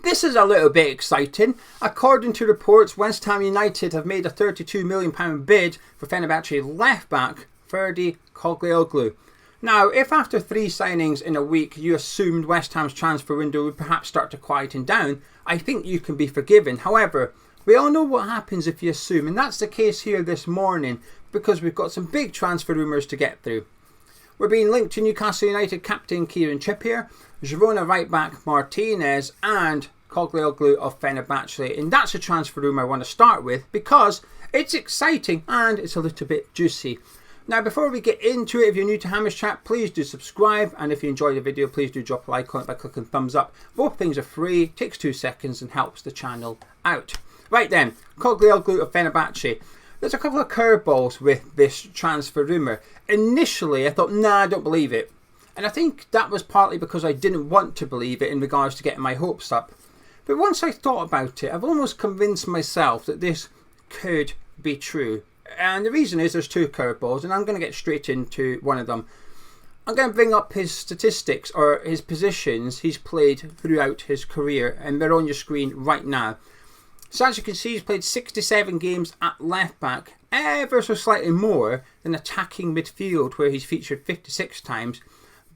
This is a little bit exciting. According to reports, West Ham United have made a £32 million bid for Fenerbahce left-back Ferdi Kadıoğlu. Now, if after 3 signings in a week you assumed West Ham's transfer window would perhaps start to quieten down, I think you can be forgiven. However, we all know what happens if you assume, and that's the case here this morning because we've got some big transfer rumours to get through. We're being linked to Newcastle United captain Kieran Trippier, Girona right-back Martinez and Kadıoğlu of Fenerbahçe, and that's a transfer rumour I want to start with because it's exciting and it's a little bit juicy. Now, before we get into it, if you're new to Hammers Chat, please do subscribe, and if you enjoyed the video, please do drop a like on it by clicking thumbs up. Both things are free, takes 2 seconds and helps the channel out. Right then, Kadıoğlu of Fenerbahçe. There's a couple of curveballs with this transfer rumour. Initially, I thought, nah, I don't believe it. And I think that was partly because I didn't want to believe it in regards to getting my hopes up. But once I thought about it, I've almost convinced myself that this could be true. And the reason is there's 2 curveballs, and I'm going to get straight into one of them. I'm going to bring up his statistics, or his positions he's played throughout his career, and they're on your screen right now. So as you can see, he's played 67 games at left back, ever so slightly more than attacking midfield, where he's featured 56 times.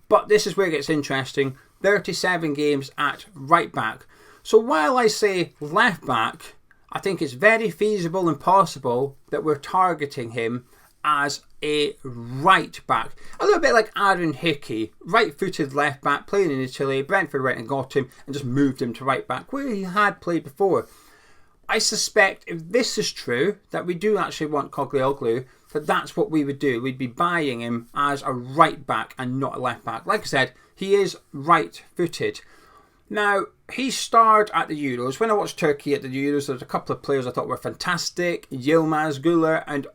But this is where it gets interesting, 37 games at right back. So while I say left back, I think it's very feasible and possible that we're targeting him as a right back. A little bit like Aaron Hickey, right-footed left back, playing in Italy. Brentford went and got him and just moved him to right back, where he had played before. I suspect if this is true, that we do actually want Kadıoğlu, that that's what we would do. We'd be buying him as a right back and not a left back. Like I said, he is right-footed. Now, he starred at the Euros. When I watched Turkey at the Euros, there was a couple of players I thought were fantastic. Yilmaz, Güler and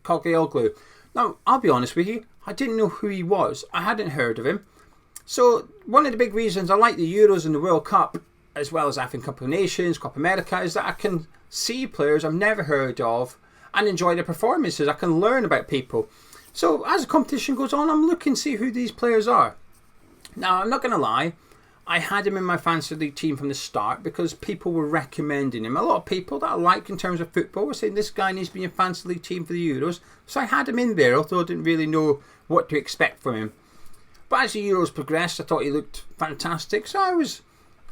Kadıoğlu. Now, I'll be honest with you, I didn't know who he was. I hadn't heard of him. So, one of the big reasons I like the Euros and the World Cup, as well as African Cup of Nations, Copa America, is that I can see players I've never heard of and enjoy their performances. I can learn about people. So, as the competition goes on, I'm looking to see who these players are. Now, I'm not going to lie. I had him in my fantasy league team from the start because people were recommending him. A lot of people that I like in terms of football were saying this guy needs to be in a fantasy league team for the Euros. So I had him in there, although I didn't really know what to expect from him. But as the Euros progressed, I thought he looked fantastic. So I was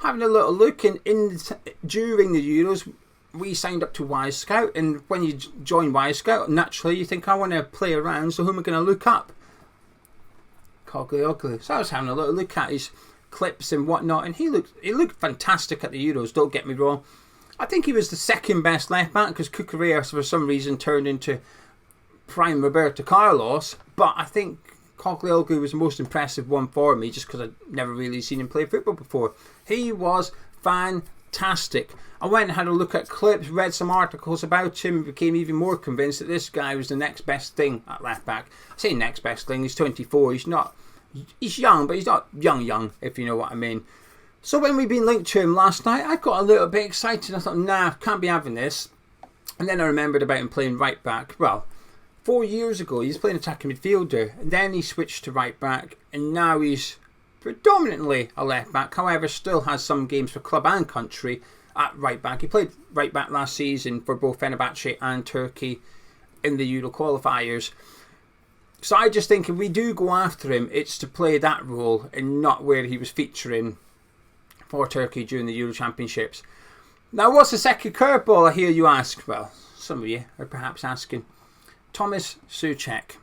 having a little look, and during the Euros, we signed up to Scout. And when you join Scout, naturally you think, I want to play around, so who am I going to look up? Kadıoğlu. So I was having a little look at his clips and whatnot, and he looked fantastic at the Euros, don't get me wrong. I think he was the second best left back because Cucurella for some reason turned into prime Roberto Carlos, but I think Kadıoğlu was the most impressive one for me just because I'd never really seen him play football before. He was fantastic. I went and had a look at clips, read some articles about him, became even more convinced that this guy was the next best thing at left back. I say next best thing, he's 24, he's young, but he's not young, if you know what I mean. So when we've been linked to him last night, I got a little bit excited. I thought, nah, can't be having this. And then I remembered about him playing right back. Well, 4 years ago, he was playing attacking midfielder. And then he switched to right back. And now he's predominantly a left back. However, still has some games for club and country at right back. He played right back last season for both Fenerbahçe and Turkey in the Euro qualifiers. So I just think if we do go after him, it's to play that role and not where he was featuring for Turkey during the Euro Championships. Now, what's the second curveball, I hear you ask? Well, some of you are perhaps asking. Thomas Souček.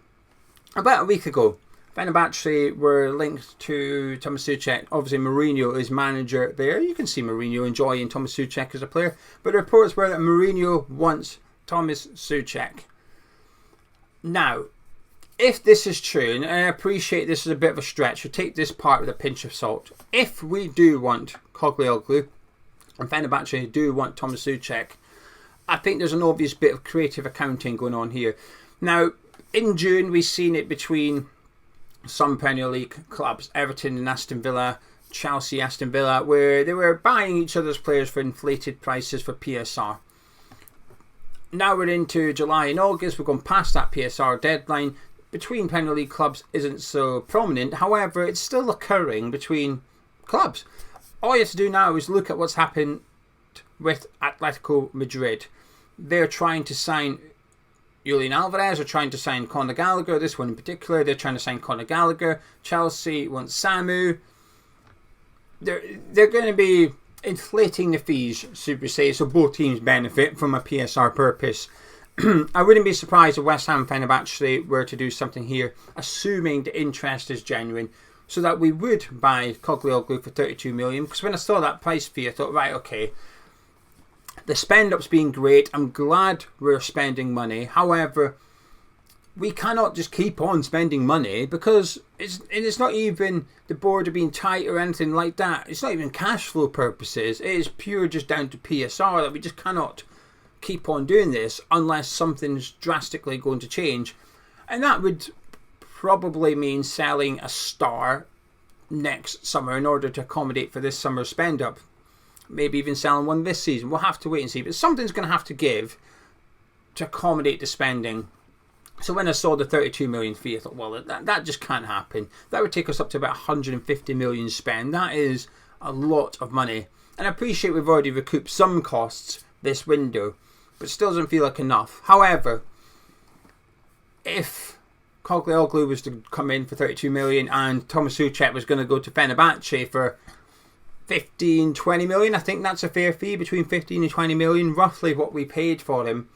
About a week ago, Fenerbahçe were linked to Thomas Souček. Obviously, Mourinho is manager there. You can see Mourinho enjoying Thomas Souček as a player. But the reports were that Mourinho wants Thomas Souček. Now, if this is true, and I appreciate this is a bit of a stretch, so take this part with a pinch of salt. If we do want Kadıoğlu and Fenerbahçe do want Thomas Souček, I think there's an obvious bit of creative accounting going on here. Now, in June, we've seen it between some Premier League clubs, Everton and Aston Villa, Chelsea, Aston Villa, where they were buying each other's players for inflated prices for PSR. Now we're into July and August, we're going past that PSR deadline. Between Premier League clubs isn't so prominent, however, it's still occurring between clubs. all you have to do now is look at what's happened with Atletico Madrid. They're trying to sign Julian Alvarez, they're trying to sign Conor Gallagher, this one in particular, they're trying to sign Conor Gallagher. Chelsea wants Samu. They're going to be inflating the fees, should we say, so both teams benefit from a PSR purpose. I wouldn't be surprised if West Ham and Fenerbahce were to do something here, assuming the interest is genuine, so that we would buy Kadıoğlu for 32 million. Because when I saw that price fee, I thought, right, okay, the spend up's been great. I'm glad we're spending money. However, we cannot just keep on spending money, because it's not even the board are being tight or anything like that. It's not even cash flow purposes. It is pure just down to PSR that we just cannot keep on doing this unless something's drastically going to change. And that would probably mean selling a star next summer in order to accommodate for this summer's spend up. Maybe even selling one this season. We'll have to wait and see. But something's going to have to give to accommodate the spending. So when I saw the 32 million fee, I thought, well, that just can't happen. That would take us up to about 150 million spend. That is a lot of money. And I appreciate we've already recouped some costs this window, but it still doesn't feel like enough. However, if Kadıoğlu was to come in for 32 million and Thomas Souček was going to go to Fenerbahce for 15, 20 million, I think that's a fair fee, between 15 and 20 million, roughly what we paid for him.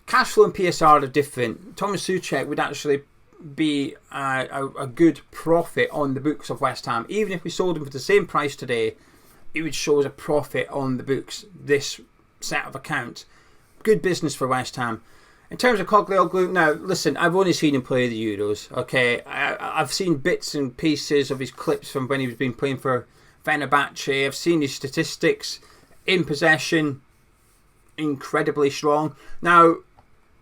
Cash flow and PSR are different. Thomas Souček would actually be a good profit on the books of West Ham. Even if we sold him for the same price today, it would show as a profit on the books, this set of accounts. Good business for West Ham. In terms of Kadıoğlu, now listen, I've only seen him play the Euros. Okay, I've seen bits and pieces of his clips from when he was been playing for Fenerbahce. I've seen his statistics in possession, incredibly strong. Now,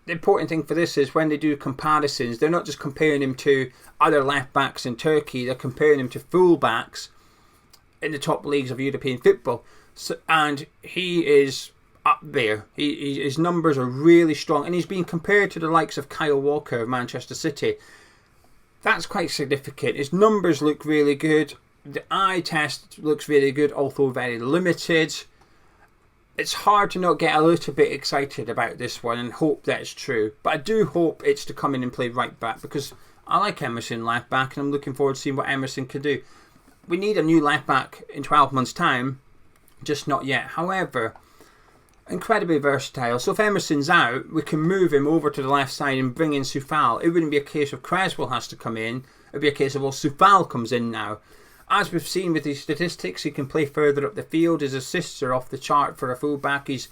the important thing for this is when they do comparisons, they're not just comparing him to other left backs in Turkey. They're comparing him to full backs in the top leagues of European football. So, and he is up there. His numbers are really strong, and he's been compared to the likes of Kyle Walker of Manchester City. That's quite significant. His numbers look really good. The eye test looks really good, although very limited. It's hard to not get a little bit excited about this one and hope that it's true. But I do hope it's to come in and play right back, because I like Emerson left back, and I'm looking forward to seeing what Emerson can do. We need a new left back in 12 months' time, just not yet. However, incredibly versatile. So if Emerson's out, we can move him over to the left side and bring in Soufal. It wouldn't be a case of Creswell has to come in. It would be a case of, well, Soufal comes in now. As we've seen with his statistics, he can play further up the field. His assists are off the chart for a fullback. He's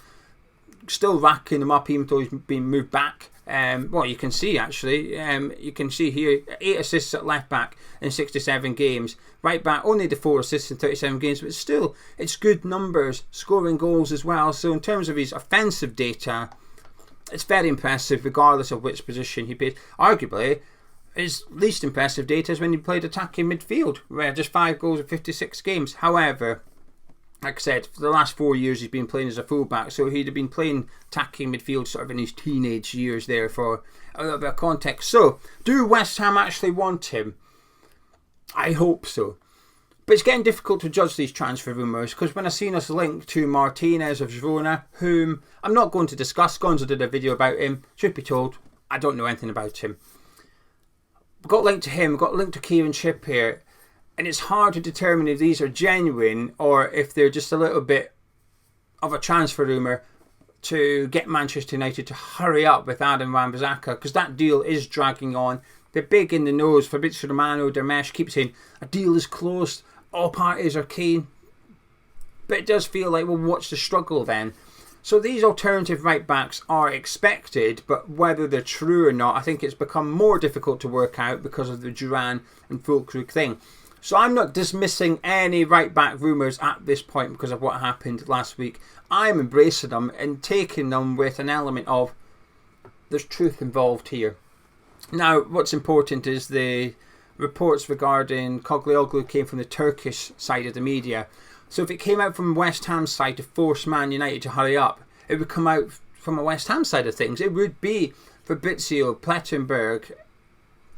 still racking them up even though he's been moved back. Well, you can see actually, you can see here 8 assists at left back in 67 games. Right back only the 4 assists in 37 games, but still it's good numbers, scoring goals as well. So in terms of his offensive data, it's very impressive regardless of which position he plays. Arguably, his least impressive data is when he played attacking midfield, where just 5 goals in 56 games. However, like I said, for the last 4 years he's been playing as a fullback, so he'd have been playing attacking midfield sort of in his teenage years there for a little bit of context. So, do West Ham actually want him? I hope so. But it's getting difficult to judge these transfer rumours, because when I seen us linked to Martinez of Girona, whom I'm not going to discuss, Gonzo did a video about him, truth be told, I don't know anything about him. Got linked to him, got linked to Kieran Trippier, and it's hard to determine if these are genuine or if they're just a little bit of a transfer rumour to get Manchester United to hurry up with Adam Wan-Bissaka, because that deal is dragging on. They're big in the nose. Fabrizio Romano, Dermesh keeps saying a deal is close, all parties are keen. But it does feel like, well, what's the struggle then? So these alternative right backs are expected, but whether they're true or not, I think it's become more difficult to work out because of the Duran and Füllkrug thing. So I'm not dismissing any right back rumours at this point because of what happened last week. I'm embracing them and taking them with an element of there's truth involved here. Now, what's important is the reports regarding Kadıoğlu came from the Turkish side of the media. So if it came out from West Ham's side to force Man United to hurry up, it would come out from a West Ham side of things. It would be Fabrizio, Plettenberg,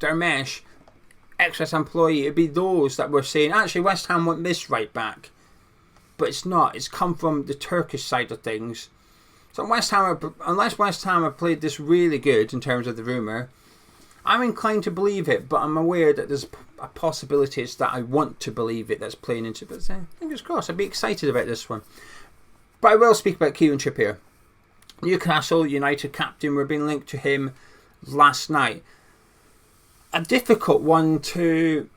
Dermesh, ex-employee. It would be those that were saying, actually, West Ham want this right back. but it's not. It's come from the Turkish side of things. So unless West Ham have played this really good in terms of the rumour, I'm inclined to believe it, but I'm aware that there's a possibility it's that I want to believe it that's playing into it. But fingers crossed, I'd be excited about this one. But I will speak about Kieran Trippier. Newcastle United captain, we're being linked to him last night. A difficult one to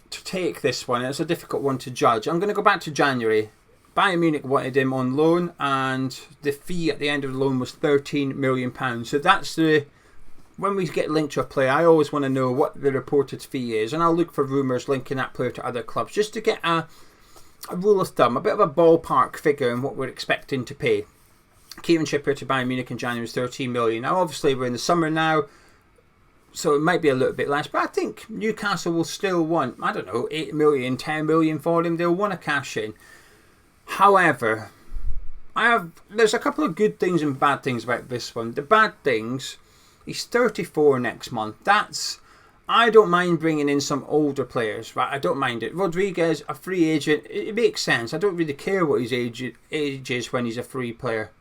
take, this one. It's a difficult one to judge. I'm going to go back to January. Bayern Munich wanted him on loan, and the fee at the end of the loan was £13 million. So that's when we get linked to a player, I always want to know what the reported fee is, and I'll look for rumours linking that player to other clubs just to get a rule of thumb, a bit of a ballpark figure in what we're expecting to pay. Kieran Trippier to Bayern Munich in January was £13 million. Now, obviously, we're in the summer now, so it might be a little bit less, but I think Newcastle will still want, I don't know, 8 million, 10 million for him. They'll want to cash in. However, there's a couple of good things and bad things about this one. The bad things, he's 34 next month. I don't mind bringing in some older players, right? I don't mind it. Rodriguez, a free agent, it makes sense. I don't really care what his age is when he's a free player.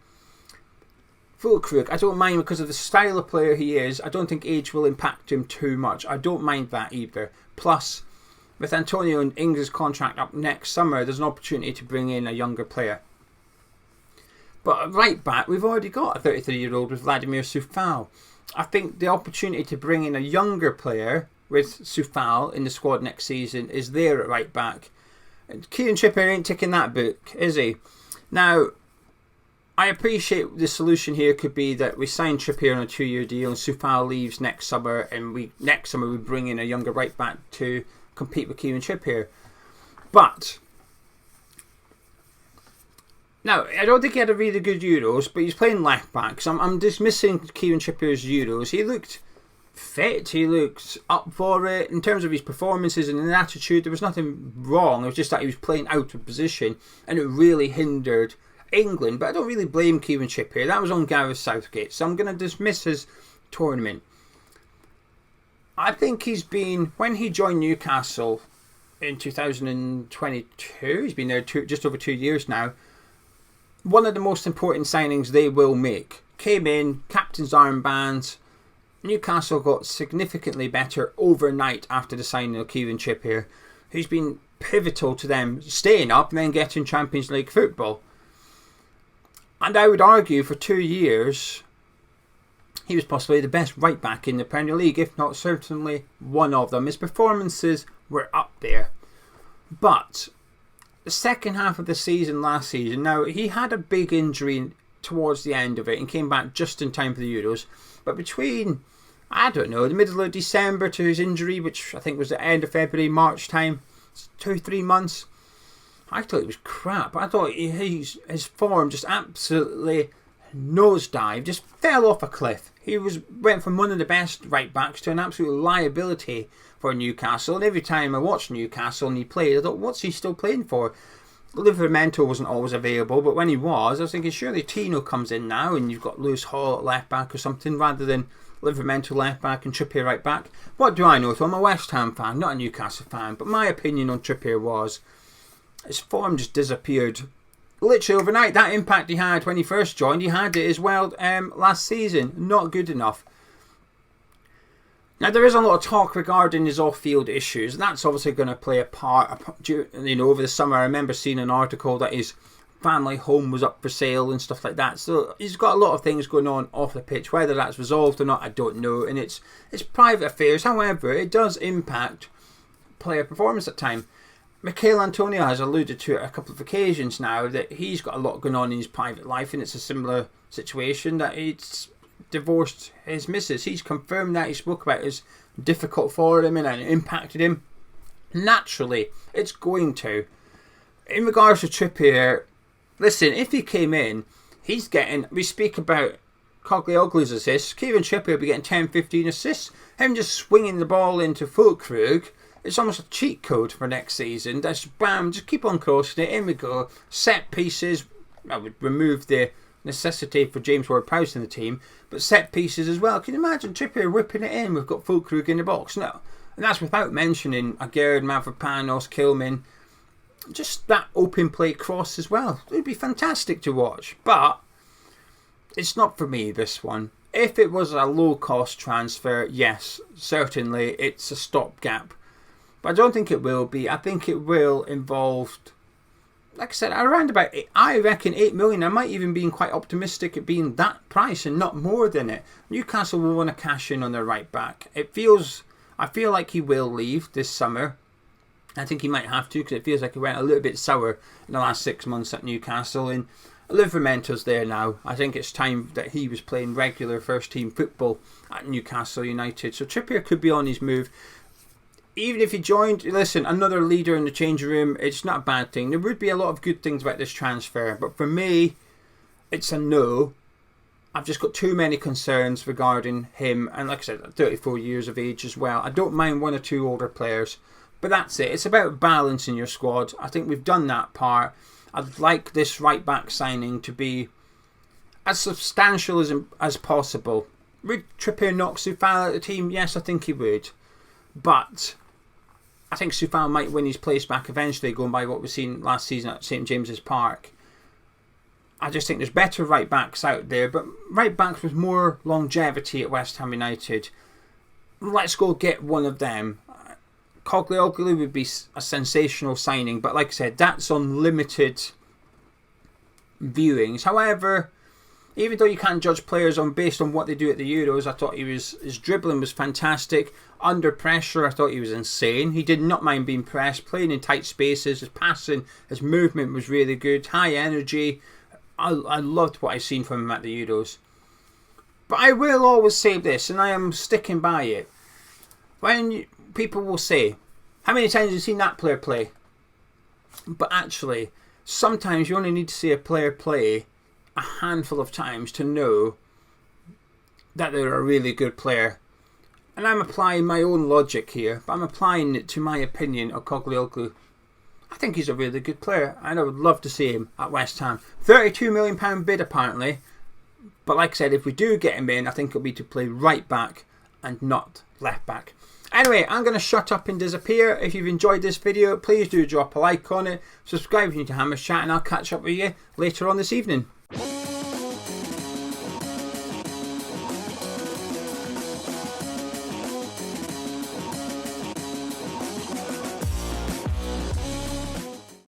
Füllkrug, I don't mind because of the style of player he is. I don't think age will impact him too much. I don't mind that either. Plus, with Antonio and Ings' contract up next summer, there's an opportunity to bring in a younger player. But at right back, we've already got a 33-year-old with Vladimir Coufal. I think the opportunity to bring in a younger player with Coufal in the squad next season is there at right back. And Kieran Trippier ain't ticking that book, is he? Now, I appreciate the solution here could be that we sign Trippier on a 2-year deal and Coufal leaves next summer, and next summer we bring in a younger right back to compete with Kieran Trippier. But now, I don't think he had a really good Euros, but he's playing left back, so I'm dismissing Kieran Trippier's Euros. He looked fit, he looked up for it. In terms of his performances and his attitude, there was nothing wrong. It was just that he was playing out of position, and it really hindered England. But I don't really blame Kieran Trippier. That was on Gareth Southgate, so I'm going to dismiss his tournament. I think when he joined Newcastle in 2022, he's been there just over 2 years now, one of the most important signings they will make. Came in, captain's armbands. Newcastle got significantly better overnight after the signing of Kieran Trippier, who's been pivotal to them staying up and then getting Champions League football. And I would argue for 2 years, he was possibly the best right back in the Premier League, if not certainly one of them. His performances were up there. But the second half of the season last season, now he had a big injury towards the end of it and came back just in time for the Euros. But between, I don't know, the middle of December to his injury, which I think was the end of February, March time, 2-3 months, I thought it was crap. I thought his form just absolutely nosedived, just fell off a cliff. He went from one of the best right backs to an absolute liability for Newcastle. And every time I watched Newcastle and he played, I thought, what's he still playing for? Livramento wasn't always available, but when he was, I was thinking, surely Tino comes in now and you've got Lewis Hall at left back or something, rather than Livramento left back and Trippier right back. What do I know? So I'm a West Ham fan, not a Newcastle fan, but my opinion on Trippier was his form just disappeared literally overnight. That impact he had when he first joined, he had it as well last season. Not good enough. Now, there is a lot of talk regarding his off-field issues. That's obviously going to play a part. Over the summer, I remember seeing an article that his family home was up for sale and stuff like that. So he's got a lot of things going on off the pitch. Whether that's resolved or not, I don't know. And it's private affairs. However, it does impact player performance at times. Mikel Antonio has alluded to it a couple of occasions now that he's got a lot going on in his private life, and it's a similar situation that he's divorced his missus. He's confirmed that. He spoke about it as difficult for him and it impacted him. Naturally, it's going to. In regards to Trippier, listen, if he came in, he's getting, we speak about Kadıoğlu's assists, Kieran Trippier will be getting 10-15 assists. Him just swinging the ball into Füllkrug, it's almost a cheat code for next season. That's bam, just keep on crossing it, in we go. Set pieces, I would remove the necessity for James Ward-Prowse in the team, but set pieces as well. Can you imagine Trippier whipping it in? We've got Füllkrug in the box. No, and that's without mentioning Aguerd, Mavropanos, Kilman. just that open play cross as well. It would be fantastic to watch. But it's not for me, this one. If it was a low-cost transfer, yes, certainly it's a stopgap. But I don't think it will be. I think it will involve, like I said, around about, I reckon 8 million. I might even be quite optimistic at being that price and not more than it. Newcastle will want to cash in on their right back. I feel like he will leave this summer. I think he might have to, because it feels like he went a little bit sour in the last 6 months at Newcastle. And Livermento's there now. I think it's time that he was playing regular first team football at Newcastle United. So Trippier could be on his move. Even if he joined, listen, another leader in the changing room, it's not a bad thing. There would be a lot of good things about this transfer. But for me, it's a no. I've just got too many concerns regarding him. And like I said, 34 years of age as well. I don't mind 1 or 2 older players. But that's it. It's about balancing your squad. I think we've done that part. I'd like this right back signing to be as substantial as possible. Would Trippier knock Soufal out of the team? Yes, I think he would. But I think Soufal might win his place back eventually, going by what we've seen last season at St James's Park. I just think there's better right backs out there, but right backs with more longevity at West Ham United. Let's go get one of them. Kadıoğlu would be a sensational signing, but like I said, that's on limited viewings. However, even though you can't judge players based on what they do at the Euros, I thought his dribbling was fantastic. Under pressure, I thought he was insane. He did not mind being pressed, playing in tight spaces. His passing, his movement was really good. High energy. I loved what I've seen from him at the Euros. But I will always say this, and I am sticking by it. When people will say, how many times have you seen that player play? But actually, sometimes you only need to see a player play a handful of times to know that they're a really good player. And I'm applying my own logic here, but I'm applying it to my opinion of Kadıoğlu. I think he's a really good player, and I would love to see him at West Ham. £32 million bid apparently, but like I said, if we do get him in, I think it'll be to play right back and not left back. Anyway, I'm going to shut up and disappear. If you've enjoyed this video, please do drop a like on it. Subscribe if you're new to Hammers Chat, and I'll catch up with you later on this evening.